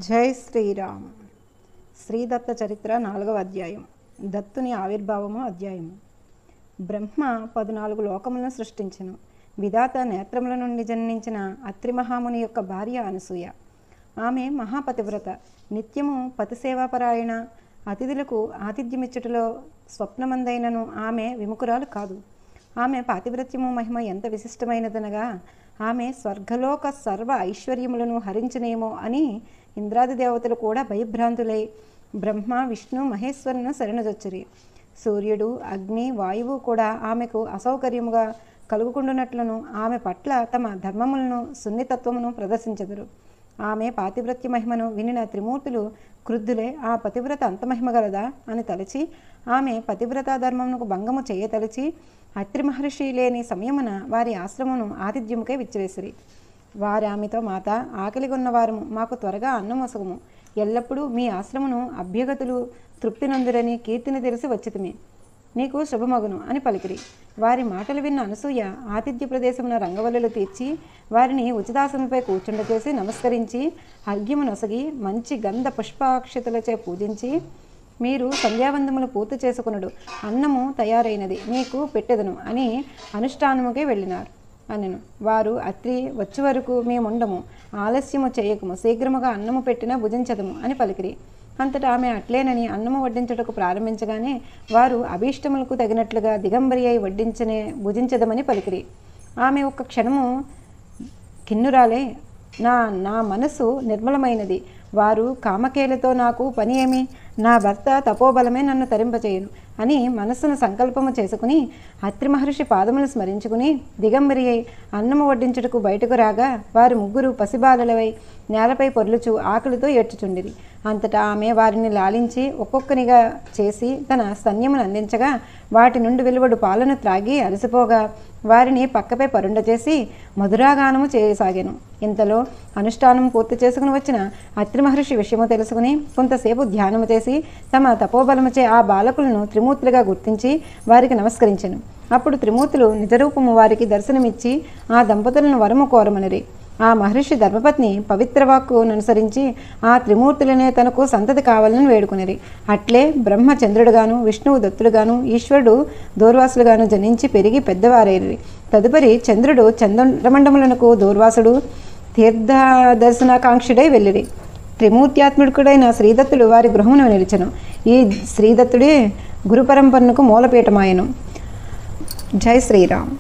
జై శ్రీరామ్. శ్రీదత్త చరిత్ర 4వ అధ్యాయం. దత్తుని ఆవిర్భావము అధ్యాయము. బ్రహ్మ 14 లోకములను సృష్టించెను. విధాత నేత్రముల నుండి జన్మించిన అత్రి మహాముని యొక్క భార్య అనసూయ. ఆమె మహాపతివ్రత, నిత్యము పతిసేవాపరాయణ, అతిథులకు ఆతిథ్యమిచ్చుటలో స్వప్నమందైనను ఆమె విముఖురాలు కాదు. ఆమె పాతివ్రత్యము మహిమ ఎంత విశిష్టమైనదనగా, ఆమె స్వర్గలోక సర్వ ఐశ్వర్యములను హరించనేమో అని ఇంద్రాది దేవతలు కూడా భయభ్రాంతులై బ్రహ్మ, విష్ణు, మహేశ్వరును శరణుజొచ్చిరి. సూర్యుడు, అగ్ని, వాయువు కూడా ఆమెకు అసౌకర్యముగా కలుగుకుండునట్లును ఆమె పట్ల తమ ధర్మములను, సున్నితత్వమును ప్రదర్శించెదరు. ఆమె పాతివ్రత్య మహిమను వినిన త్రిమూర్తులు క్రుద్ధులే. ఆ పతివ్రత అంత మహిమగలదా అని తలచి ఆమె పతివ్రతా ధర్మమునకు భంగము చేయతలిచి అత్రి మహర్షి లేని సమయమున వారి ఆశ్రమమును ఆతిథ్యముకై విచ్చివేసిరి. వారి ఆమెతో, మాత, ఆకలిగొన్నవారము, మాకు త్వరగా అన్నమొసగము. ఎల్లప్పుడూ మీ ఆశ్రమను అభ్యగతులు తృప్తి నందురని కీర్తిని తెలిసి వచ్చితిమి. నీకు శుభమగును అని పలికిరి. వారి మాటలు విన్న అనసూయ ఆతిథ్య ప్రదేశమున రంగవల్లులు తీర్చి వారిని ఉచితాసనపై కూర్చుండచేసి నమస్కరించి అర్ఘ్యము నొసగి మంచి గంధ పుష్పాక్షతలచే పూజించి, మీరు సంధ్యావందములు పూర్తి చేసుకునుడు, అన్నము తయారైనది, మీకు పెట్టెదను అని అనుష్ఠానముకే వెళ్ళినారు అనెను. వారు, అత్రి వచ్చే వరకు మేముండము, ఆలస్యము చేయకము, శీఘ్రముగా అన్నము పెట్టినా భుజించదము అని పలికిరి. అంతటా ఆమె అట్లేనని అన్నము వడ్డించుటకు ప్రారంభించగానే వారు అభీష్టములకు తగినట్లుగా దిగంబరి అయి భుజించదమని పలికిరి. ఆమె ఒక్క క్షణము కిన్నురాలే, నా మనసు నిర్మలమైనది, వారు కామకేలతో నాకు పని ఏమి, నా భర్త తపోబలమే నన్ను తరింపచేయును అని మనస్సును సంకల్పము చేసుకుని అత్రి మహర్షి పాదములు స్మరించుకుని దిగంబరి అయి అన్నము వడ్డించుటకు బయటకు రాగా వారు ముగ్గురు పసిబాలలవై నేలపై పొర్లుచు ఆకలితో ఏడ్చుచుండిరి. అంతటా ఆమె వారిని లాలించి ఒక్కొక్కనిగా చేసి తన స్తన్యమును అందించగా వాటి నుండి వెలువడు పాలను త్రాగి అలసిపోగా వారిని పక్కపై పరుండ చేసి మధురాగానము చేయసాగాను. ఇంతలో అనుష్ఠానం పూర్తి చేసుకుని వచ్చిన అత్రి మహర్షి విషయము తెలుసుకుని కొంతసేపు ధ్యానము చేసి తమ తపోబలముచే ఆ బాలకులను త్రిమూర్తులుగా గుర్తించి వారికి నమస్కరించెను. అప్పుడు త్రిమూర్తులు నిజరూపము వారికి దర్శనమిచ్చి ఆ దంపతులను వరము కోరమనిరి. ఆ మహర్షి ధర్మపత్ని పవిత్రవాక్కును అనుసరించి ఆ త్రిమూర్తులనే తనకు సంతతి కావాలని వేడుకునిరి. అట్లే బ్రహ్మ చంద్రుడుగాను, విష్ణువు దత్తుడుగాను, ఈశ్వరుడు దూర్వాసులుగాను జనించి పెరిగి పెద్దవారైరి. తదుపరి చంద్రుడు చంద్రమండములకు దూర్వాసుడు తీర్థదర్శనాకాంక్షుడై వెళ్ళిరి. త్రిమూర్త్యాత్మకుడైన శ్రీదత్తుడు వారి గృహమును నిలిచెను. ఈ శ్రీదత్తుడే గురు పరంపరనకు మూలపీఠమాయను. జై శ్రీరామ్.